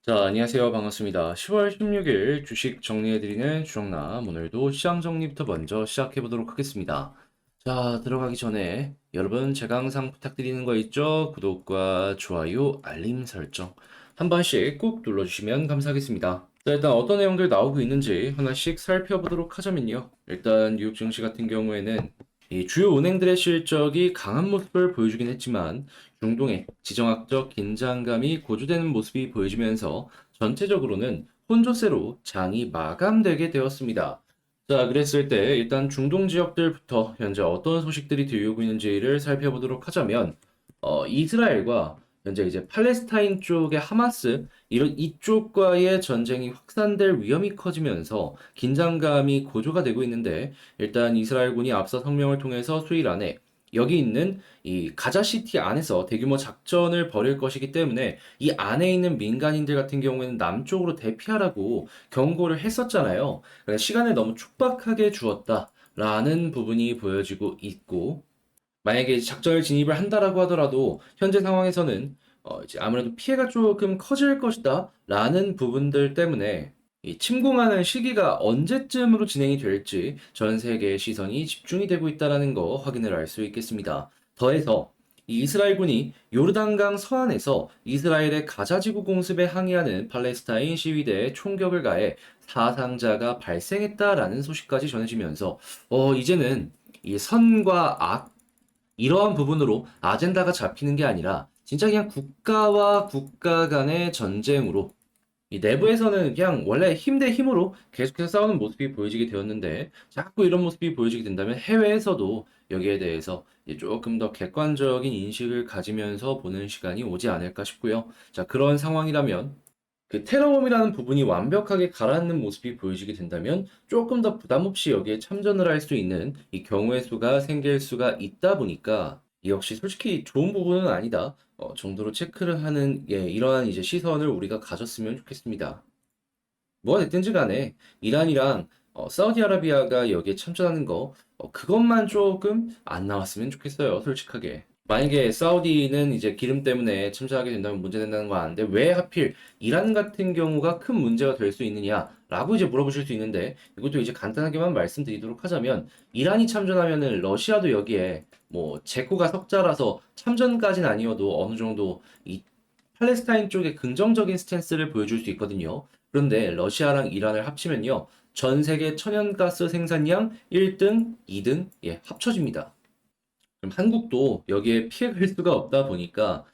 자, 안녕하세요. 반갑습니다. 10월 16일 주식 정리해드리는 주정남. 오늘도 시장 정리부터 먼저 시작해보도록 하겠습니다. 자, 들어가기 전에 여러분 제가 항상 부탁드리는 거 있죠? 구독과 좋아요, 알림 설정 한 번씩 꼭 눌러주시면 감사하겠습니다. 자, 일단 어떤 내용들 나오고 있는지 하나씩 살펴보도록 하자면요. 일단 뉴욕 증시 같은 경우에는 이 주요 은행들의 실적이 강한 모습을 보여주긴 했지만 중동의 지정학적 긴장감이 고조되는 모습이 보여지면서 전체적으로는 혼조세로 장이 마감되게 되었습니다. 자, 그랬을 때 일단 중동 지역들부터 현재 어떤 소식들이 들려오고 있는지를 살펴보도록 하자면 이스라엘과 현재 이제 팔레스타인 쪽의 하마스 이런 이쪽과의 전쟁이 확산될 위험이 커지면서 긴장감이 고조가 되고 있는데 일단 이스라엘군이 앞서 성명을 통해서 수일 안에 여기 있는 이 가자시티 안에서 대규모 작전을 벌일 것이기 때문에 이 안에 있는 민간인들 같은 경우에는 남쪽으로 대피하라고 경고를 했었잖아요. 그러니까 시간을 너무 촉박하게 주었다라는 부분이 보여지고 있고 만약에 작전을 진입을 한다라고 하더라도 현재 상황에서는 이제 아무래도 피해가 조금 커질 것이다라는 부분들 때문에 이 침공하는 시기가 언제쯤으로 진행이 될지 전 세계의 시선이 집중이 되고 있다라는 거 확인을 할 수 있겠습니다. 더해서 이 이스라엘군이 요르단강 서안에서 이스라엘의 가자지구 공습에 항의하는 팔레스타인 시위대에 총격을 가해 사상자가 발생했다라는 소식까지 전해지면서 이제는 이 선과 악 이러한 부분으로 아젠다가 잡히는 게 아니라 진짜 그냥 국가와 국가 간의 전쟁으로 이 내부에서는 그냥 원래 힘 대 힘으로 계속해서 싸우는 모습이 보여지게 되었는데 자꾸 이런 모습이 보여지게 된다면 해외에서도 여기에 대해서 이제 조금 더 객관적인 인식을 가지면서 보는 시간이 오지 않을까 싶고요. 자, 그런 상황이라면 그 테러범이라는 부분이 완벽하게 가라앉는 모습이 보여지게 된다면 조금 더 부담 없이 여기에 참전을 할 수 있는 이 경우의 수가 생길 수가 있다 보니까 이 역시 솔직히 좋은 부분은 아니다 정도로 체크를 하는 이러한 이제 시선을 우리가 가졌으면 좋겠습니다. 뭐가 됐든지 간에 이란이랑 사우디아라비아가 여기에 참전하는 거 그것만 조금 안 나왔으면 좋겠어요. 솔직하게. 만약에 사우디는 이제 기름 때문에 참전하게 된다면 문제된다는 거 아는데 왜 하필 이란 같은 경우가 큰 문제가 될 수 있느냐라고 이제 물어보실 수 있는데 이것도 이제 간단하게만 말씀드리도록 하자면 이란이 참전하면은 러시아도 여기에 뭐 제코가 석자라서 참전까지는 아니어도 어느 정도 이 팔레스타인 쪽에 긍정적인 스탠스를 보여줄 수 있거든요. 그런데 러시아랑 이란을 합치면요. 전 세계 천연가스 생산량 1등, 2등, 합쳐집니다. 그럼 한국도 여기에 피해갈 수가 없다 보니까,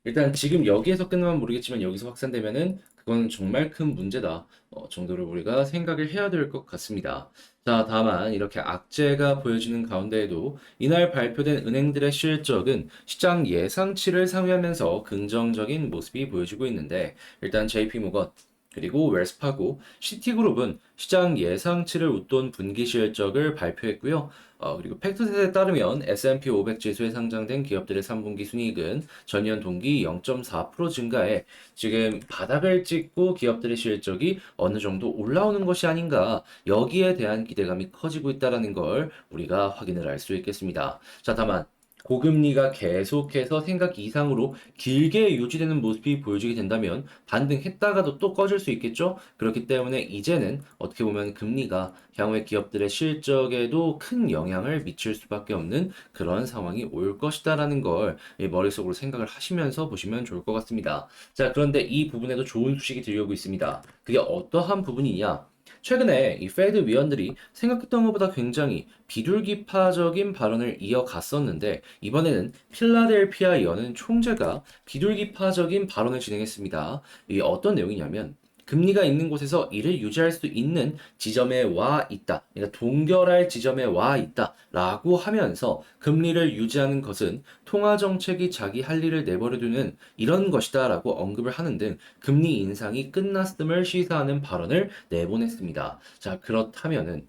일단 지금 여기에서 끝나면 모르겠지만 여기서 확산되면은 그건 정말 큰 문제다. 정도를 우리가 생각을 해야 될 것 같습니다. 자, 다만 이렇게 악재가 보여지는 가운데에도 이날 발표된 은행들의 실적은 시장 예상치를 상회하면서 긍정적인 모습이 보여지고 있는데, 일단 JP모건, 그리고 웰스파고, 시티그룹은 시장 예상치를 웃돈 분기 실적을 발표했고요. 그리고 팩트셋에 따르면 S&P 500 지수에 상장된 기업들의 3분기 순이익은 전년 동기 0.4% 증가해 지금 바닥을 찍고 기업들의 실적이 어느 정도 올라오는 것이 아닌가 여기에 대한 기대감이 커지고 있다는 걸 우리가 확인을 할 수 있겠습니다. 자, 다만 고금리가 계속해서 생각 이상으로 길게 유지되는 모습이 보여지게 된다면 반등했다가도 또 꺼질 수 있겠죠? 그렇기 때문에 이제는 어떻게 보면 금리가 향후에 기업들의 실적에도 큰 영향을 미칠 수밖에 없는 그런 상황이 올 것이다라는 걸 머릿속으로 생각을 하시면서 보시면 좋을 것 같습니다. 자, 그런데 이 부분에도 좋은 소식이 들려오고 있습니다. 그게 어떠한 부분이냐? 최근에 이 페드 위원들이 생각했던 것보다 굉장히 비둘기파적인 발언을 이어갔었는데 이번에는 필라델피아 여는 총재가 비둘기파적인 발언을 진행했습니다. 이 어떤 내용이냐면 금리가 있는 곳에서 이를 유지할 수 있는 지점에 와 있다. 그러니까 동결할 지점에 와 있다. 라고 하면서 금리를 유지하는 것은 통화 정책이 자기 할 일을 내버려두는 이런 것이다. 라고 언급을 하는 등 금리 인상이 끝났음을 시사하는 발언을 내보냈습니다. 자, 그렇다면은,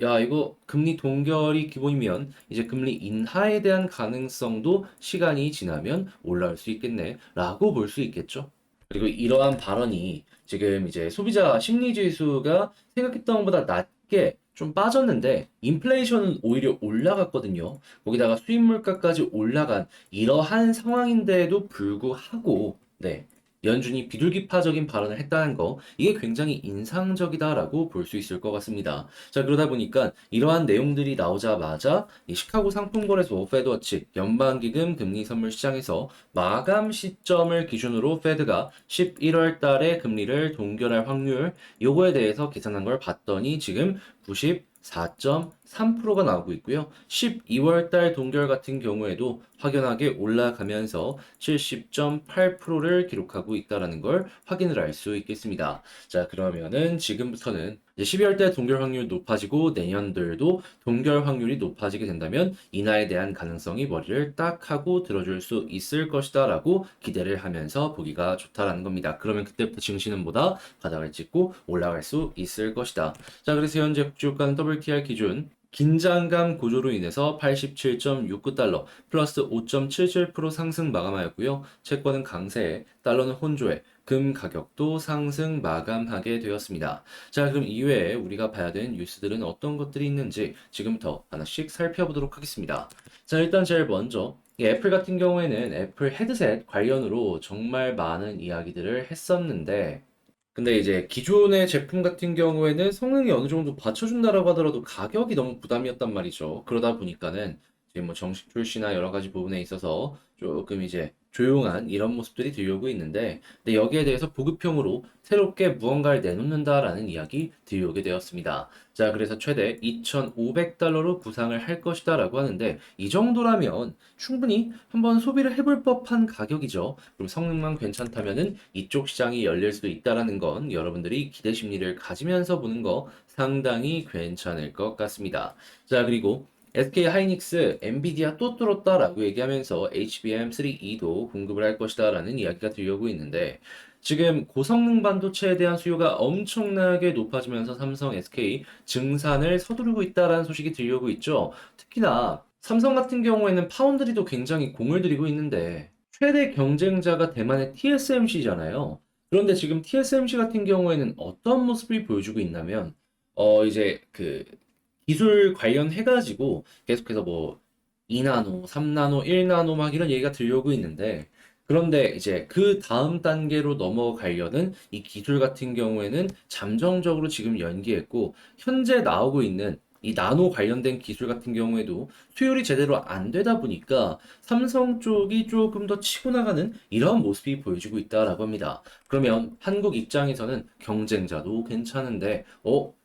야, 이거 금리 동결이 기본이면 이제 금리 인하에 대한 가능성도 시간이 지나면 올라올 수 있겠네. 라고 볼 수 있겠죠. 그리고 이러한 발언이 지금 이제 소비자 심리 지수가 생각했던 것보다 낮게 좀 빠졌는데 인플레이션은 오히려 올라갔거든요. 거기다가 수입 물가까지 올라간 이러한 상황인데도 불구하고 네. 연준이 비둘기파적인 발언을 했다는 거, 이게 굉장히 인상적이다라고 볼 수 있을 것 같습니다. 자, 그러다 보니까 이러한 내용들이 나오자마자 이 시카고 상품거래소 페드워치 연방기금 금리 선물 시장에서 마감 시점을 기준으로 페드가 11월 달에 금리를 동결할 확률, 요거에 대해서 계산한 걸 봤더니 지금 94.3%가 나오고 있고요. 12월 달 동결 같은 경우에도 확연하게 올라가면서 70.8%를 기록하고 있다는 걸 확인을 할 수 있겠습니다. 자, 그러면은 지금부터는 이제 12월 달 동결 확률이 높아지고 내년들도 동결 확률이 높아지게 된다면 인하에 대한 가능성이 머리를 딱 하고 들어줄 수 있을 것이다라고 기대를 하면서 보기가 좋다라는 겁니다. 그러면 그때부터 증시는 보다 바닥을 찍고 올라갈 수 있을 것이다. 자, 그래서 현재 국제유가는 WTI 기준 긴장감 고조로 인해서 87.69달러 플러스 5.77% 상승 마감하였고요. 채권은 강세에, 달러는 혼조에, 금 가격도 상승 마감하게 되었습니다. 자, 그럼 이외에 우리가 봐야 되는 뉴스들은 어떤 것들이 있는지 지금부터 하나씩 살펴보도록 하겠습니다. 자, 일단 제일 먼저 이 애플 같은 경우에는 애플 헤드셋 관련으로 정말 많은 이야기들을 했었는데 근데 이제 기존의 제품 같은 경우에는 성능이 어느 정도 받쳐준다라고 하더라도 가격이 너무 부담이었단 말이죠. 그러다 보니까는 지금 뭐 정식 출시나 여러 가지 부분에 있어서 조금 이제 조용한 이런 모습들이 들려오고 있는데, 근데 여기에 대해서 보급형으로 새롭게 무언가를 내놓는다라는 이야기 들려오게 되었습니다. 자, 그래서 최대 2,500달러로 구상을 할 것이다라고 하는데, 이 정도라면 충분히 한번 소비를 해볼 법한 가격이죠. 그럼 성능만 괜찮다면은 이쪽 시장이 열릴 수도 있다라는 건 여러분들이 기대 심리를 가지면서 보는 거 상당히 괜찮을 것 같습니다. 자, 그리고 SK 하이닉스, 엔비디아 또 뚫었다라고 얘기하면서 HBM3E도 공급을 할 것이다라는 이야기가 들려오고 있는데 지금 고성능 반도체에 대한 수요가 엄청나게 높아지면서 삼성, SK 증산을 서두르고 있다라는 소식이 들려오고 있죠. 특히나 삼성 같은 경우에는 파운드리도 굉장히 공을 들이고 있는데 최대 경쟁자가 대만의 TSMC잖아요. 그런데 지금 TSMC 같은 경우에는 어떤 모습을 보여주고 있냐면 이제 그 기술 관련해가지고 계속해서 뭐 2나노, 3나노, 1나노 막 이런 얘기가 들려오고 있는데 그런데 이제 그 다음 단계로 넘어가려는 이 기술 같은 경우에는 잠정적으로 지금 연기했고 현재 나오고 있는 이 나노 관련된 기술 같은 경우에도 수율이 제대로 안 되다 보니까 삼성 쪽이 조금 더 치고 나가는 이런 모습이 보여지고 있다라고 합니다. 그러면 한국 입장에서는 경쟁자도 괜찮은데,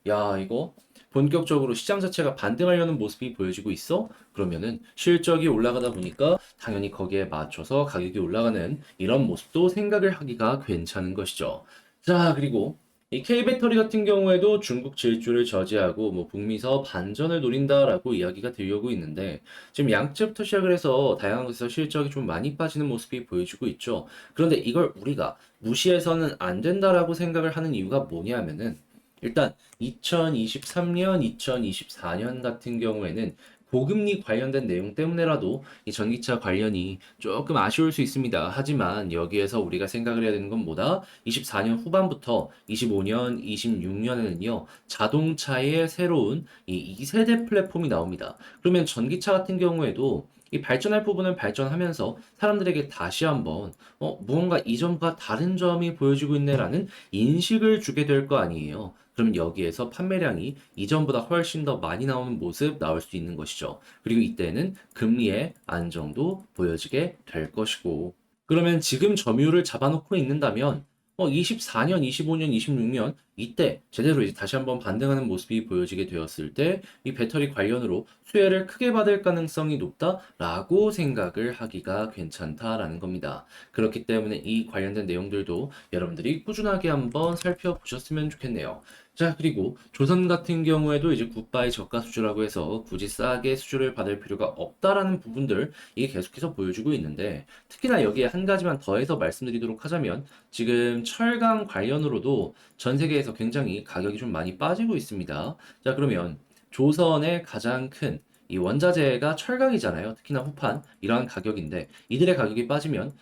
야, 이거 본격적으로 시장 자체가 반등하려는 모습이 보여지고 있어? 그러면은 실적이 올라가다 보니까 당연히 거기에 맞춰서 가격이 올라가는 이런 모습도 생각을 하기가 괜찮은 것이죠. 자, 그리고 이 K배터리 같은 경우에도 중국 질주를 저지하고 뭐 북미서 반전을 노린다라고 이야기가 들려오고 있는데 지금 양측부터 시작을 해서 다양한 곳에서 실적이 좀 많이 빠지는 모습이 보여지고 있죠. 그런데 이걸 우리가 무시해서는 안 된다라고 생각을 하는 이유가 뭐냐면은 일단 2023년, 2024년 같은 경우에는 고금리 관련된 내용 때문에라도 이 전기차 관련이 조금 아쉬울 수 있습니다. 하지만 여기에서 우리가 생각을 해야 되는 건 뭐다? 24년 후반부터 25년, 26년에는요, 자동차의 새로운 이 2세대 플랫폼이 나옵니다. 그러면 전기차 같은 경우에도 이 발전할 부분은 발전하면서 사람들에게 다시 한번 무언가 이전과 다른 점이 보여지고 있네라는 인식을 주게 될 거 아니에요. 그럼 여기에서 판매량이 이전보다 훨씬 더 많이 나오는 모습 나올 수 있는 것이죠. 그리고 이때는 금리의 안정도 보여지게 될 것이고. 그러면 지금 점유율을 잡아놓고 있는다면 24년, 25년, 26년 이때 제대로 이제 다시 한번 반등하는 모습이 보여지게 되었을 때 이 배터리 관련으로 수혜를 크게 받을 가능성이 높다라고 생각을 하기가 괜찮다라는 겁니다. 그렇기 때문에 이 관련된 내용들도 여러분들이 꾸준하게 한번 살펴보셨으면 좋겠네요. 자, 그리고 조선 같은 경우에도 이제 굿바이 저가 수주라고 해서 굳이 싸게 수주를 받을 필요가 없다라는 부분들 이게 계속해서 보여주고 있는데 특히나 여기에 한 가지만 더해서 말씀드리도록 하자면 지금 철강 관련으로도 전 세계에서 굉장히 가격이 좀 많이 빠지고 있습니다. 자, 그러면 조선의 가장 큰 이 원자재가 철강이잖아요. 특히나 후판 이러한 가격인데 이들의 가격이 빠지면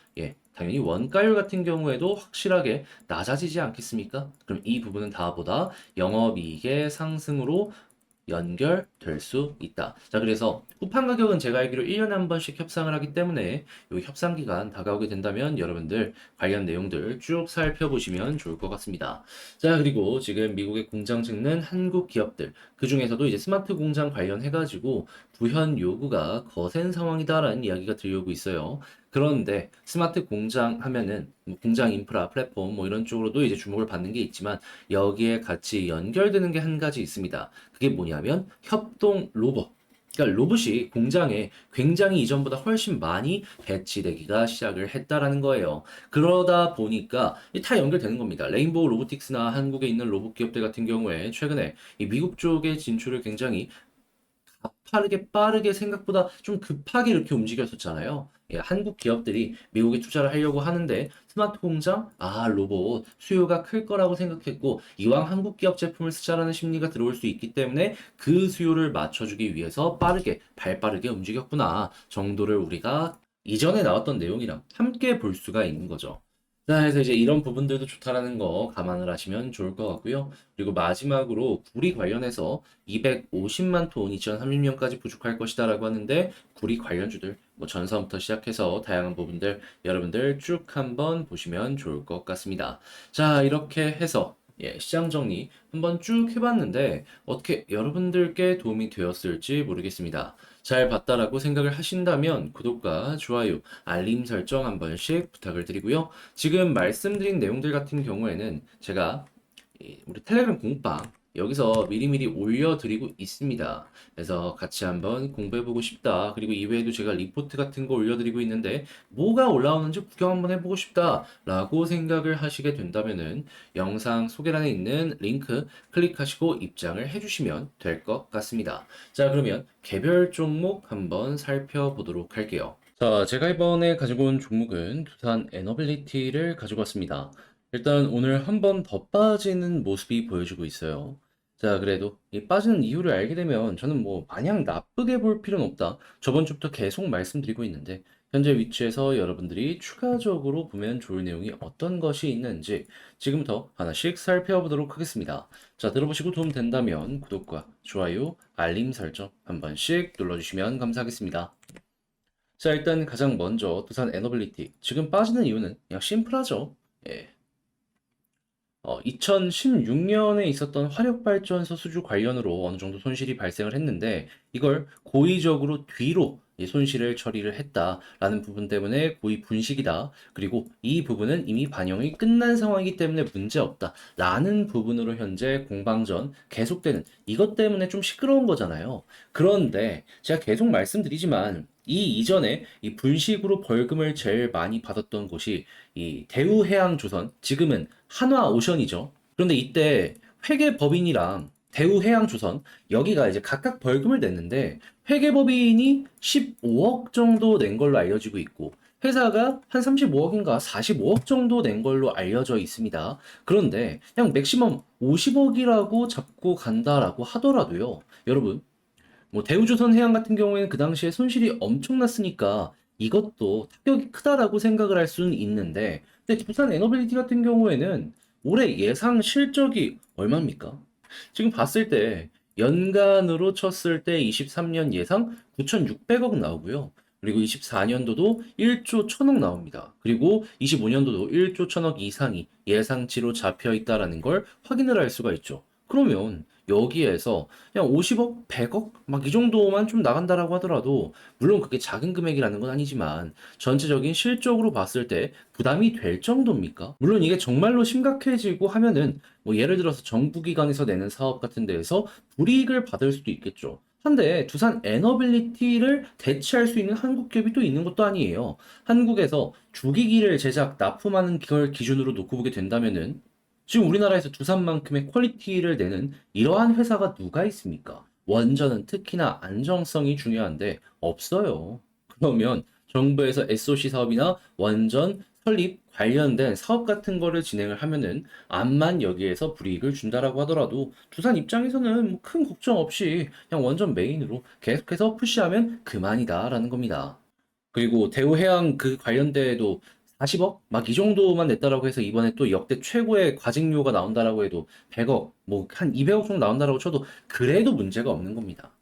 당연히 원가율 같은 경우에도 확실하게 낮아지지 않겠습니까? 그럼 이 부분은 다보다 영업이익의 상승으로 연결될 수 있다. 자, 그래서 쿠팡 가격은 제가 알기로 1년에 한 번씩 협상을 하기 때문에 이 협상 기간 다가오게 된다면 여러분들 관련 내용들 쭉 살펴보시면 좋을 것 같습니다. 자, 그리고 지금 미국의 공장 짓는 한국 기업들, 그 중에서도 이제 스마트 공장 관련해가지고 부현 요구가 거센 상황이다라는 이야기가 들려오고 있어요. 그런데 스마트 공장 하면은 뭐 공장 인프라, 플랫폼 뭐 이런 쪽으로도 이제 주목을 받는 게 있지만 여기에 같이 연결되는 게 한 가지 있습니다. 그게 뭐냐면 협동 로봇. 그러니까 로봇이 공장에 굉장히 이전보다 훨씬 많이 배치되기가 시작을 했다라는 거예요. 그러다 보니까 다 연결되는 겁니다. 레인보우 로보틱스나 한국에 있는 로봇 기업들 같은 경우에 최근에 이 미국 쪽의 진출을 굉장히 가파르게 빠르게 생각보다 좀 급하게 이렇게 움직였었잖아요. 예, 한국 기업들이 미국에 투자를 하려고 하는데 스마트 공장, 로봇 수요가 클 거라고 생각했고 이왕 한국 기업 제품을 쓰자라는 심리가 들어올 수 있기 때문에 그 수요를 맞춰주기 위해서 빠르게 발빠르게 움직였구나 정도를 우리가 이전에 나왔던 내용이랑 함께 볼 수가 있는 거죠. 자, 그래서 이제 이런 부분들도 좋다라는 거 감안을 하시면 좋을 것 같고요. 그리고 마지막으로 구리 관련해서 250만 톤 2030년까지 부족할 것이다라고 하는데 구리 관련주들 뭐 전선부터 시작해서 다양한 부분들 여러분들 쭉 한번 보시면 좋을 것 같습니다. 자, 이렇게 해서 시장 정리 한번 쭉 해봤는데 어떻게 여러분들께 도움이 되었을지 모르겠습니다. 잘 봤다라고 생각을 하신다면 구독과 좋아요, 알림 설정 한 번씩 부탁을 드리고요. 지금 말씀드린 내용들 같은 경우에는 제가 우리 텔레그램 공방 여기서 미리미리 올려드리고 있습니다. 그래서 같이 한번 공부해보고 싶다. 그리고 이외에도 제가 리포트 같은 거 올려드리고 있는데 뭐가 올라오는지 구경 한번 해보고 싶다라고 생각을 하시게 된다면은 영상 소개란에 있는 링크 클릭하시고 입장을 해주시면 될 것 같습니다. 자, 그러면 개별 종목 한번 살펴보도록 할게요. 자, 제가 이번에 가지고 온 종목은 두산 에너빌리티를 가지고 왔습니다. 일단 오늘 한 번 더 빠지는 모습이 보여주고 있어요. 자, 그래도 이 빠지는 이유를 알게 되면 저는 뭐 마냥 나쁘게 볼 필요는 없다. 저번 주부터 계속 말씀드리고 있는데 현재 위치에서 여러분들이 추가적으로 보면 좋을 내용이 어떤 것이 있는지 지금부터 하나씩 살펴보도록 하겠습니다. 자, 들어보시고 도움 된다면 구독과 좋아요, 알림 설정 한 번씩 눌러주시면 감사하겠습니다. 자, 일단 가장 먼저 두산 에너빌리티 지금 빠지는 이유는 그냥 심플하죠. 예. 2016년에 있었던 화력발전소 수주 관련으로 어느 정도 손실이 발생을 했는데 이걸 고의적으로 뒤로 이 손실을 처리를 했다라는 부분 때문에 고의 분식이다. 그리고 이 부분은 이미 반영이 끝난 상황이기 때문에 문제 없다라는 부분으로 현재 공방전 계속되는 이것 때문에 좀 시끄러운 거잖아요. 그런데 제가 계속 말씀드리지만 이 이전에 이 분식으로 벌금을 제일 많이 받았던 곳이 이 대우해양조선, 지금은 한화오션이죠. 그런데 이때 회계법인이랑 대우해양조선 여기가 이제 각각 벌금을 냈는데 회계법인이 15억 정도 낸 걸로 알려지고 있고 회사가 한 35억인가 45억 정도 낸 걸로 알려져 있습니다. 그런데 그냥 맥시멈 50억이라고 잡고 간다라고 하더라도요. 여러분 뭐 대우조선해양 같은 경우에는 그 당시에 손실이 엄청났으니까 이것도 타격이 크다라고 생각을 할 수는 있는데 근데 두산 에너빌리티 같은 경우에는 올해 예상 실적이 얼마입니까? 지금 봤을 때 연간으로 쳤을 때 23년 예상 9,600억 나오고요. 그리고 24년도도 1조 1천억 나옵니다. 그리고 25년도도 1조 1천억 이상이 예상치로 잡혀 있다라는 걸 확인을 할 수가 있죠. 그러면 여기에서 그냥 50억, 100억 막 이 정도만 좀 나간다라고 하더라도 물론 그게 작은 금액이라는 건 아니지만 전체적인 실적으로 봤을 때 부담이 될 정도입니까? 물론 이게 정말로 심각해지고 하면은 뭐 예를 들어서 정부기관에서 내는 사업 같은 데에서 불이익을 받을 수도 있겠죠. 한데 두산 에너빌리티를 대체할 수 있는 한국 기업이 또 있는 것도 아니에요. 한국에서 주기기를 제작, 납품하는 걸 기준으로 놓고 보게 된다면은 지금 우리나라에서 두산만큼의 퀄리티를 내는 이러한 회사가 누가 있습니까? 원전은 특히나 안정성이 중요한데 없어요. 그러면 정부에서 SOC 사업이나 원전 설립 관련된 사업 같은 거를 진행을 하면은 암만 여기에서 불이익을 준다라고 하더라도 두산 입장에서는 뭐 큰 걱정 없이 그냥 원전 메인으로 계속해서 푸시하면 그만이다라는 겁니다. 그리고 대우해양 그 관련돼도 40억? 막 이 정도만 냈다라고 해서 이번에 또 역대 최고의 과징료가 나온다라고 해도 100억, 뭐 한 200억 정도 나온다라고 쳐도 그래도 문제가 없는 겁니다.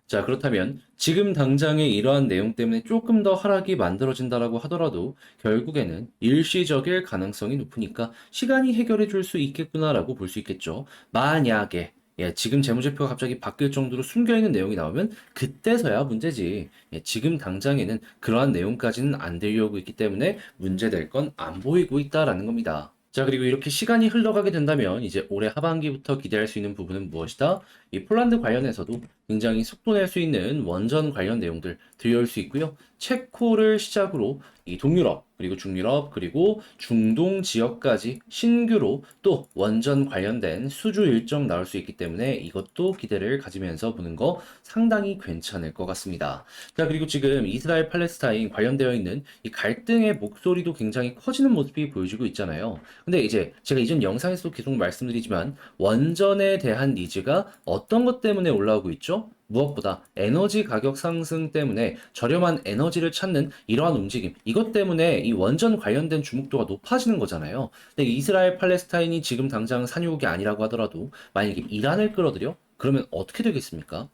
자, 그렇다면 지금 당장의 이러한 내용 때문에 조금 더 하락이 만들어진다라고 하더라도 결국에는 일시적일 가능성이 높으니까 시간이 해결해 줄 수 있겠구나라고 볼 수 있겠죠. 만약에 지금 재무제표가 갑자기 바뀔 정도로 숨겨있는 내용이 나오면 그때서야 문제지. 지금 당장에는 그러한 내용까지는 안 들려오고 있기 때문에 문제될 건 안 보이고 있다라는 겁니다. 자, 그리고 이렇게 시간이 흘러가게 된다면 이제 올해 하반기부터 기대할 수 있는 부분은 무엇이다? 이 폴란드 관련해서도 굉장히 속도 낼 수 있는 원전 관련 내용들 들려올 수 있고요. 체코를 시작으로 이 동유럽, 그리고 중유럽, 그리고 중동 지역까지 신규로 또 원전 관련된 수주 일정 나올 수 있기 때문에 이것도 기대를 가지면서 보는 거 상당히 괜찮을 것 같습니다. 자, 그리고 지금 이스라엘 팔레스타인 관련되어 있는 이 갈등의 목소리도 굉장히 커지는 모습이 보여지고 있잖아요. 근데 이제 제가 이전 영상에서도 계속 말씀드리지만 원전에 대한 니즈가 어떤 것 때문에 올라오고 있죠? 무엇보다 에너지 가격 상승 때문에 저렴한 에너지를 찾는 이러한 움직임, 이것 때문에 이 원전 관련된 주목도가 높아지는 거잖아요. 근데 이스라엘 팔레스타인이 지금 당장 산유국이 아니라고 하더라도 만약에 이란을 끌어들여? 그러면 어떻게 되겠습니까?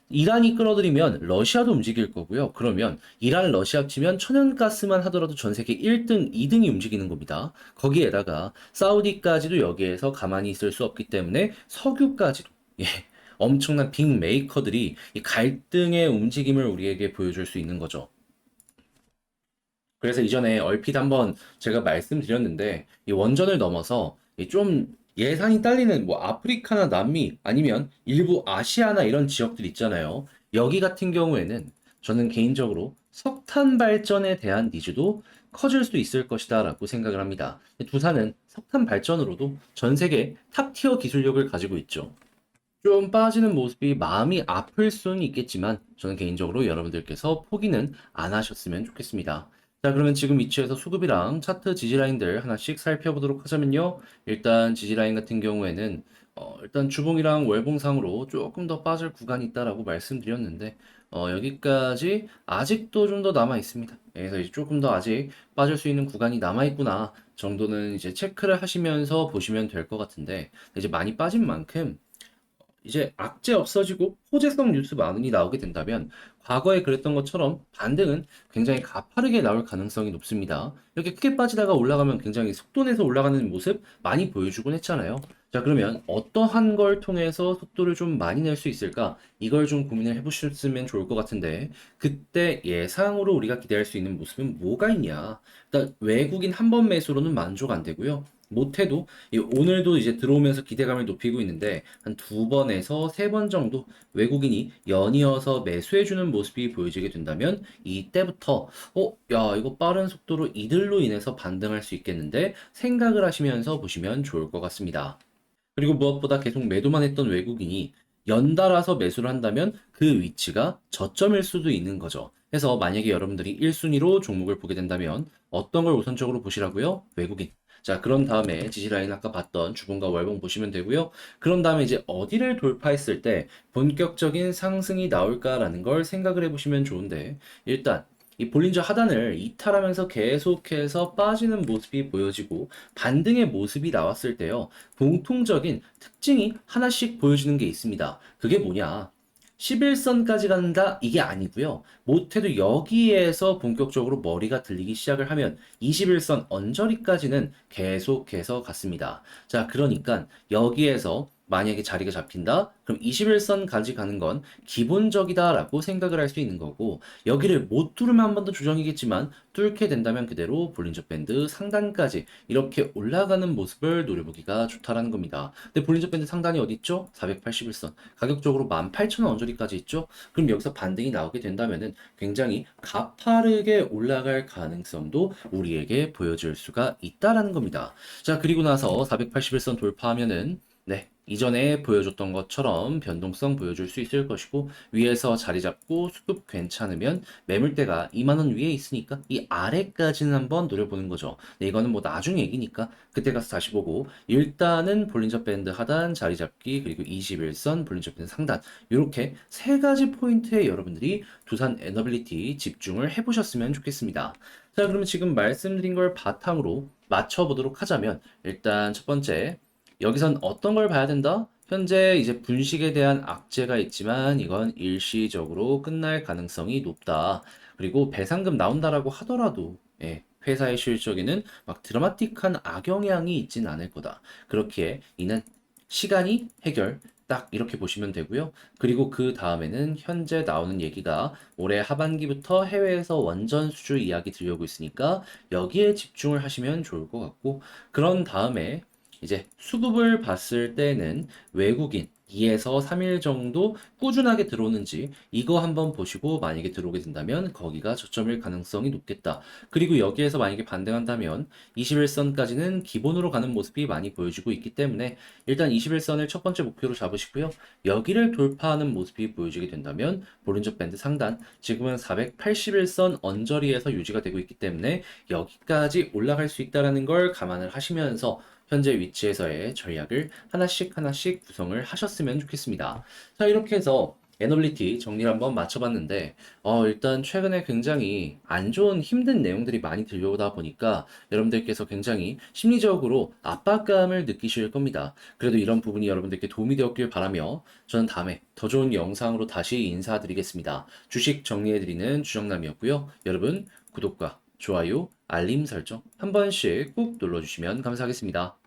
이란이 끌어들이면 러시아도 움직일 거고요. 그러면 이란, 러시아 합치면 천연가스만 하더라도 전 세계 1등, 2등이 움직이는 겁니다. 거기에다가 사우디까지도 여기에서 가만히 있을 수 없기 때문에 석유까지도 예, 엄청난 빅메이커들이 이 갈등의 움직임을 우리에게 보여줄 수 있는 거죠. 그래서 이전에 얼핏 한번 제가 말씀드렸는데 이 원전을 넘어서 이좀 예산이 딸리는 뭐 아프리카나 남미 아니면 일부 아시아나 이런 지역들 있잖아요. 여기 같은 경우에는 저는 개인적으로 석탄 발전에 대한 니즈도 커질 수 있을 것이다라고 생각을 합니다. 두산은 석탄 발전으로도 전 세계 탑티어 기술력을 가지고 있죠. 좀 빠지는 모습이 마음이 아플 수는 있겠지만 저는 개인적으로 여러분들께서 포기는 안 하셨으면 좋겠습니다. 자, 그러면 지금 위치에서 수급이랑 차트 지지라인들 하나씩 살펴보도록 하자면요. 일단 지지라인 같은 경우에는 일단 주봉이랑 월봉상으로 조금 더 빠질 구간이 있다라고 말씀드렸는데 여기까지 아직도 좀 더 남아 있습니다. 그래서 이제 조금 더 아직 빠질 수 있는 구간이 남아 있구나 정도는 이제 체크를 하시면서 보시면 될 것 같은데 이제 많이 빠진 만큼 이제 악재 없어지고 호재성 뉴스 많이 나오게 된다면 과거에 그랬던 것처럼 반등은 굉장히 가파르게 나올 가능성이 높습니다. 이렇게 크게 빠지다가 올라가면 굉장히 속도 내서 올라가는 모습 많이 보여주곤 했잖아요. 자, 그러면 어떠한 걸 통해서 속도를 좀 많이 낼 수 있을까? 이걸 좀 고민을 해보셨으면 좋을 것 같은데 그때 예상으로 우리가 기대할 수 있는 모습은 뭐가 있냐? 일단 외국인 한 번 매수로는 만족 안 되고요. 못해도 오늘도 이제 들어오면서 기대감을 높이고 있는데 한 두 번에서 세 번 정도 외국인이 연이어서 매수해주는 모습이 보여지게 된다면 이때부터 야, 이거 빠른 속도로 이들로 인해서 반등할 수 있겠는데 생각을 하시면서 보시면 좋을 것 같습니다. 그리고 무엇보다 계속 매도만 했던 외국인이 연달아서 매수를 한다면 그 위치가 저점일 수도 있는 거죠. 그래서 만약에 여러분들이 1순위로 종목을 보게 된다면 어떤 걸 우선적으로 보시라고요? 외국인. 자, 그런 다음에 지지라인 아까 봤던 주봉과 월봉 보시면 되고요. 그런 다음에 이제 어디를 돌파했을 때 본격적인 상승이 나올까라는 걸 생각을 해보시면 좋은데 일단 이 볼린저 하단을 이탈하면서 계속해서 빠지는 모습이 보여지고 반등의 모습이 나왔을 때요. 공통적인 특징이 하나씩 보여지는 게 있습니다. 그게 뭐냐? 11선까지 간다? 이게 아니고요. 못해도 여기에서 본격적으로 머리가 들리기 시작을 하면 21선 언저리까지는 계속해서 갔습니다. 자, 그러니까 여기에서 만약에 자리가 잡힌다? 그럼 21선까지 가는 건 기본적이다라고 생각을 할 수 있는 거고 여기를 못 뚫으면 한 번 더 조정이겠지만 뚫게 된다면 그대로 볼린저 밴드 상단까지 이렇게 올라가는 모습을 노려보기가 좋다라는 겁니다. 근데 볼린저 밴드 상단이 어디 있죠? 481선. 가격적으로 18,000원 언저리까지 있죠? 그럼 여기서 반등이 나오게 된다면은 굉장히 가파르게 올라갈 가능성도 우리에게 보여줄 수가 있다라는 겁니다. 자, 그리고 나서 481선 돌파하면은 네, 이전에 보여줬던 것처럼 변동성 보여줄 수 있을 것이고 위에서 자리 잡고 수급 괜찮으면 매물대가 2만 원 위에 있으니까 이 아래까지는 한번 노려보는 거죠. 네, 이거는 뭐 나중 얘기니까 그때 가서 다시 보고 일단은 볼린저 밴드 하단 자리 잡기 그리고 21선 볼린저 밴드 상단 이렇게 세 가지 포인트에 여러분들이 두산 에너빌리티 집중을 해보셨으면 좋겠습니다. 자, 그러면 지금 말씀드린 걸 바탕으로 맞춰보도록 하자면 일단 첫 번째 여기선 어떤 걸 봐야 된다? 현재 이제 분식에 대한 악재가 있지만 이건 일시적으로 끝날 가능성이 높다. 그리고 배상금 나온다라고 하더라도 회사의 실적에는 막 드라마틱한 악영향이 있진 않을 거다. 그렇기에 이는 시간이 해결 딱 이렇게 보시면 되고요. 그리고 그 다음에는 현재 나오는 얘기가 올해 하반기부터 해외에서 원전 수주 이야기 들려오고 있으니까 여기에 집중을 하시면 좋을 것 같고 그런 다음에 이제 수급을 봤을 때는 외국인 2에서 3일 정도 꾸준하게 들어오는지 이거 한번 보시고 만약에 들어오게 된다면 거기가 저점일 가능성이 높겠다. 그리고 여기에서 만약에 반등한다면 21선까지는 기본으로 가는 모습이 많이 보여지고 있기 때문에 일단 21선을 첫 번째 목표로 잡으시고요. 여기를 돌파하는 모습이 보여지게 된다면 볼린저 밴드 상단 지금은 481선 언저리에서 유지가 되고 있기 때문에 여기까지 올라갈 수 있다는 걸 감안을 하시면서 현재 위치에서의 전략을 하나씩 하나씩 구성을 하셨으면 좋겠습니다. 자, 이렇게 해서 애널리티 정리를 한번 맞춰봤는데, 일단 최근에 굉장히 안 좋은 힘든 내용들이 많이 들려오다 보니까 여러분들께서 굉장히 심리적으로 압박감을 느끼실 겁니다. 그래도 이런 부분이 여러분들께 도움이 되었길 바라며 저는 다음에 더 좋은 영상으로 다시 인사드리겠습니다. 주식 정리해드리는 주정남이었고요. 여러분 구독과 좋아요, 알림 설정 한 번씩 꾹 눌러주시면 감사하겠습니다.